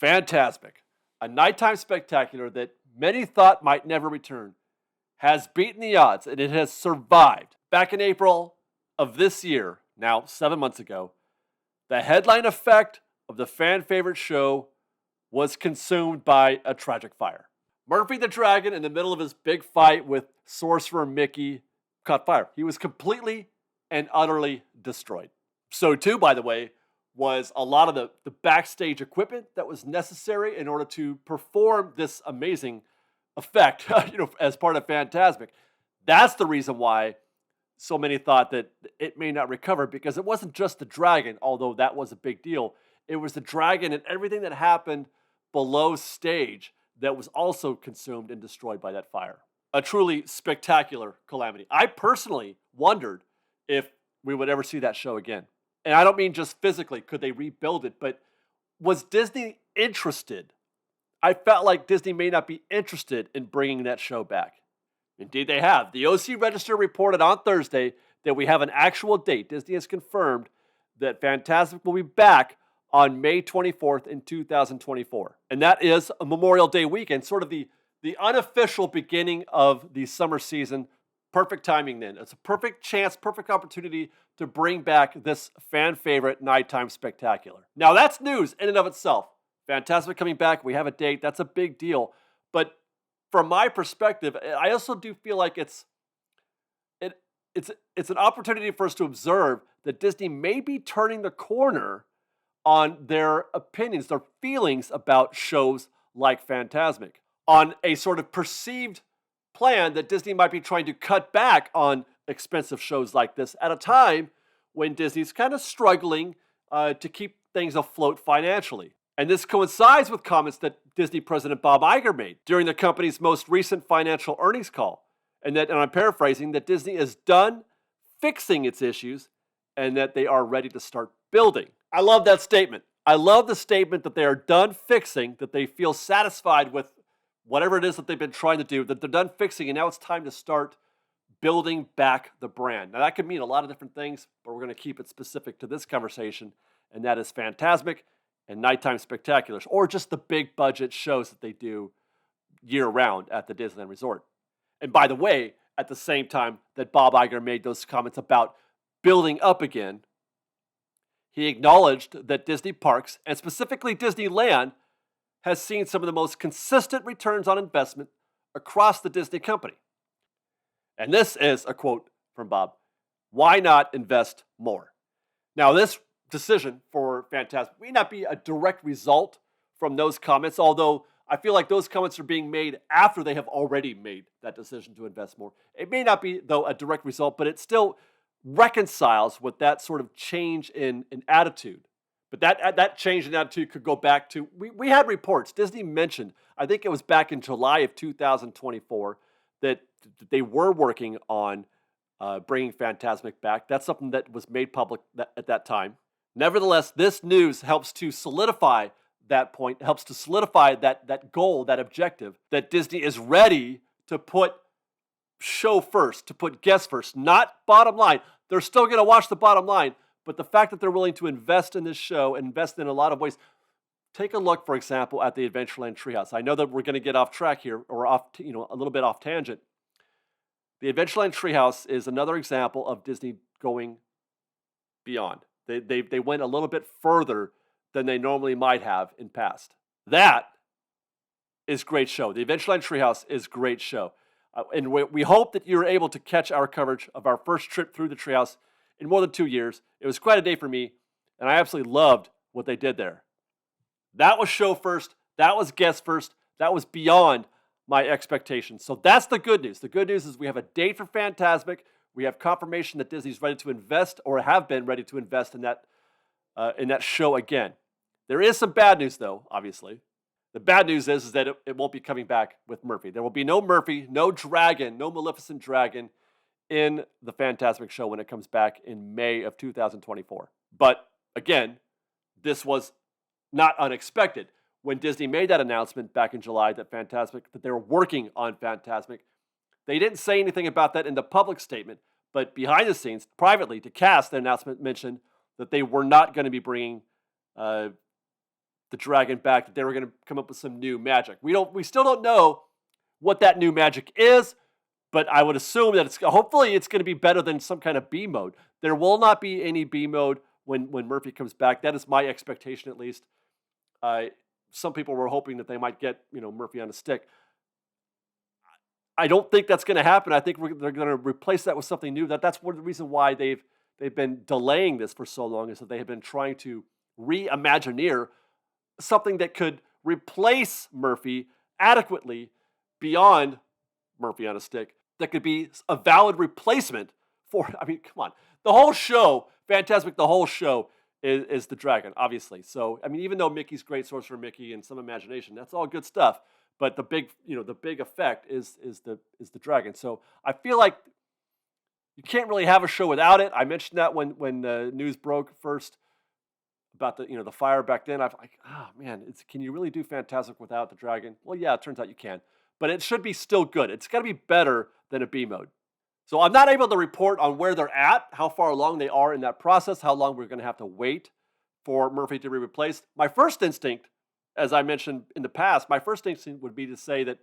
Fantasmic, a nighttime spectacular that many thought might never return, has beaten the odds and it has survived. Back in April of this year, now 7 months ago, the headline effect of the fan favorite show was consumed by a tragic fire. Murphy the Dragon, in the middle of his big fight with Sorcerer Mickey, caught fire. He was completely and utterly destroyed. So too, by the way, was a lot of the backstage equipment that was necessary in order to perform this amazing effect, as part of Fantasmic. That's the reason why so many thought that it may not recover, because it wasn't just the dragon, although that was a big deal. It was the dragon and everything that happened below stage that was also consumed and destroyed by that fire. A truly spectacular calamity. I personally wondered if we would ever see that show again. And I don't mean just physically, could they rebuild it, but was Disney interested? I felt like Disney may not be interested in bringing that show back. Indeed, they have. The OC Register reported on Thursday that we have an actual date. Disney has confirmed that Fantasmic will be back on May 24th in 2024. And that is a Memorial Day weekend, sort of the unofficial beginning of the summer season. Perfect timing then. It's a perfect chance, perfect opportunity to bring back this fan favorite nighttime spectacular. Now that's news in and of itself. Fantasmic coming back, we have a date, that's a big deal. But from my perspective, I also do feel like it's an opportunity for us to observe that Disney may be turning the corner on their opinions, their feelings about shows like Fantasmic, on a sort of perceived plan that Disney might be trying to cut back on expensive shows like this at a time when Disney's kind of struggling to keep things afloat financially. And this coincides with comments that Disney President Bob Iger made during the company's most recent financial earnings call. And I'm paraphrasing, that Disney is done fixing its issues and that they are ready to start building. I love that statement. I love the statement that they are done fixing, that they feel satisfied with whatever it is that they've been trying to do, that they're done fixing, and now it's time to start building back the brand. Now, that could mean a lot of different things, but we're going to keep it specific to this conversation, and that is Fantasmic and nighttime spectaculars, or just the big budget shows that they do year-round at the Disneyland Resort. And by the way, at the same time that Bob Iger made those comments about building up again, he acknowledged that Disney Parks, and specifically Disneyland, has seen some of the most consistent returns on investment across the Disney company. And this is a quote from Bob: "Why not invest more?" Now, this decision for Fantasmic may not be a direct result from those comments, although I feel like those comments are being made after they have already made that decision to invest more. It may not be, though, a direct result, but it still reconciles with that sort of change in attitude. But that change in attitude could go back to, we had reports, Disney mentioned, I think it was back in July of 2024, that they were working on bringing Fantasmic back. That's something that was made public at that time. Nevertheless, this news helps to solidify that point, helps to solidify that goal, that objective, that Disney is ready to put show first, to put guests first, not bottom line. They're still going to watch the bottom line, but the fact that they're willing to invest in this show, and invest in a lot of ways. Take a look, for example, at the Adventureland Treehouse. I know that we're going to get off track here, or a little bit off tangent. The Adventureland Treehouse is another example of Disney going beyond. They went a little bit further than they normally might have in past. That is great show. The Adventureland Treehouse is great show. And we hope that you're able to catch our coverage of our first trip through the Treehouse in more than 2 years. It was quite a day for me, and I absolutely loved what they did there. That was show first. That was guest first. That was beyond my expectations. So that's the good news. The good news is we have a date for Fantasmic. We have confirmation that Disney's ready to invest, or have been ready to invest in that show again. There is some bad news, though, obviously. The bad news is that it won't be coming back with Murphy. There will be no Murphy, no dragon, no Maleficent dragon in the Fantasmic show when it comes back in May of 2024. But again, this was not unexpected. When Disney made that announcement back in July that they were working on Fantasmic, they didn't say anything about that in the public statement, but behind the scenes, privately, to cast, the announcement mentioned that they were not going to be bringing the dragon back, that they were going to come up with some new magic. We still don't know what that new magic is, but I would assume that hopefully it's going to be better than some kind of B mode. There will not be any B mode when Murphy comes back. That is my expectation, at least. Some people were hoping that they might get Murphy on a stick. I don't think that's going to happen. I think they're going to replace that with something new. That's one of the reasons why they've been delaying this for so long, is that they have been trying to reimagineer something that could replace Murphy adequately beyond Murphy on a stick, that could be a valid replacement for, I mean, come on. The whole show, Fantasmic, the whole show is the dragon, obviously. So, I mean, even though Mickey's great, Sorcerer Mickey, and some imagination, that's all good stuff. But the big effect is the dragon. So I feel like you can't really have a show without it. I mentioned that when the news broke first about the fire back then. I'm like, man, can you really do Fantasmic without the dragon? Well, yeah, it turns out you can. But it should be still good. It's got to be better than a B mode. So I'm not able to report on where they're at, how far along they are in that process, how long we're going to have to wait for Murphy to be replaced. My first instinct, as I mentioned in the past, my first instinct would be to say that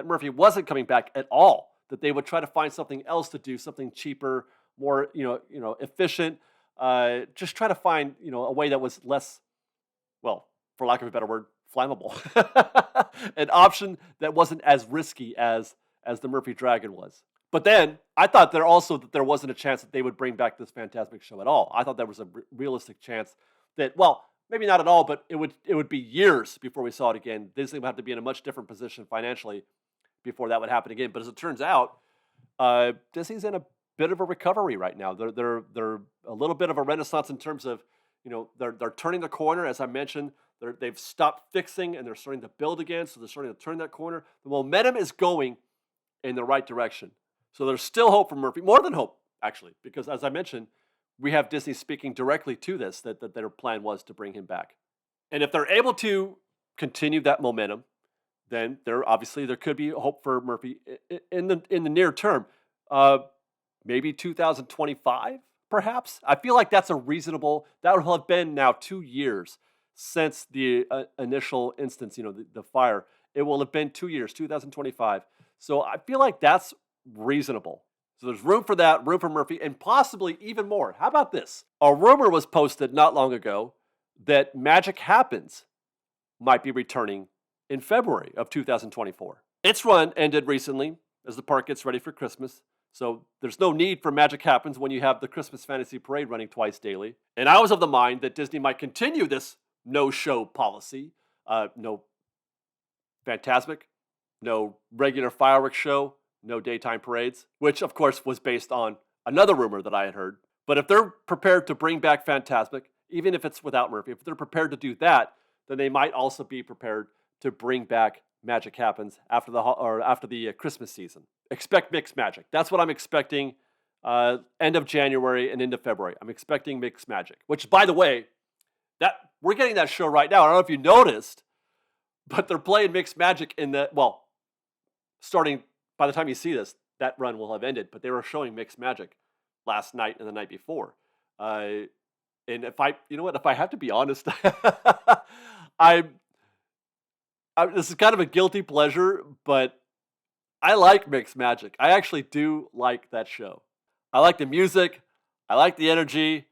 Murphy wasn't coming back at all, that they would try to find something else to do, something cheaper, more efficient, just try to find a way that was less, well, for lack of a better word, flammable. An option that wasn't as risky as the Murphy Dragon was. But then I thought that there wasn't a chance that they would bring back this Fantasmic show at all. I thought there was a realistic chance that, well, maybe not at all, but it would be years before we saw it again. Disney would have to be in a much different position financially before that would happen again. But as it turns out, Disney's in a bit of a recovery right now. They're a little bit of a renaissance in terms of, they're turning the corner. As I mentioned, they've stopped fixing and they're starting to build again. So they're starting to turn that corner. The momentum is going in the right direction. So there's still hope for Murphy, more than hope, actually, because as I mentioned, we have Disney speaking directly to this, that their plan was to bring him back. And if they're able to continue that momentum, then there could be hope for Murphy in the near term. Maybe 2025, perhaps. I feel like that's that would have been now 2 years since the initial instance, the fire. It will have been 2 years, 2025. So I feel like that's reasonable. So there's room for that, room for Murphy, and possibly even more. How about this? A rumor was posted not long ago that Magic Happens might be returning in February of 2024. Its run ended recently as the park gets ready for Christmas. So there's no need for Magic Happens when you have the Christmas Fantasy Parade running twice daily. And I was of the mind that Disney might continue this no-show policy. No Fantasmic, no regular fireworks show, no daytime parades, which of course was based on another rumor that I had heard. But if they're prepared to bring back Fantasmic, even if it's without Murphy, if they're prepared to do that, then they might also be prepared to bring back Magic Happens after the Christmas season. Expect mixed magic. That's what I'm expecting. End of January and into February. I'm expecting mixed magic. Which, by the way, that we're getting that show right now. I don't know if you noticed, but they're playing mixed magic starting. By the time you see this, that run will have ended. But they were showing mixed magic last night and the night before. And if I have to be honest, this is kind of a guilty pleasure, but I like mixed magic. I actually do like that show. I like the music. I like the energy.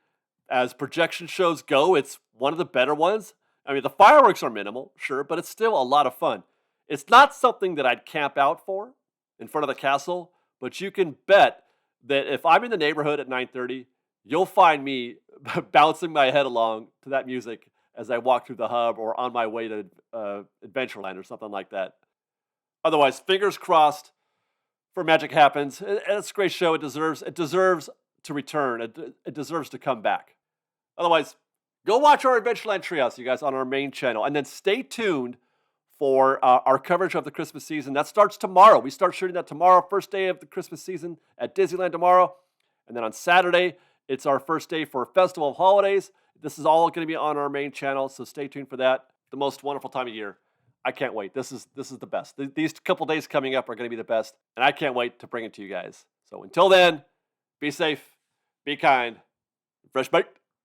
As projection shows go, it's one of the better ones. I mean, the fireworks are minimal, sure, but it's still a lot of fun. It's not something that I'd camp out for in front of the castle, but you can bet that if I'm in the neighborhood at 9:30, you'll find me bouncing my head along to that music as I walk through the hub or on my way to Adventureland or something like that. Otherwise, fingers crossed for Magic Happens. It's a great show. It deserves to return. It deserves to come back. Otherwise, go watch our Adventureland Treehouse, you guys, on our main channel. And then stay tuned for our coverage of the Christmas season. That starts tomorrow. We start shooting that tomorrow, first day of the Christmas season at Disneyland tomorrow. And then on Saturday, it's our first day for Festival of Holidays. This is all going to be on our main channel, so stay tuned for that. The most wonderful time of year. I can't wait. This is the best. These couple days coming up are going to be the best, and I can't wait to bring it to you guys. So until then, be safe, be kind, fresh baked.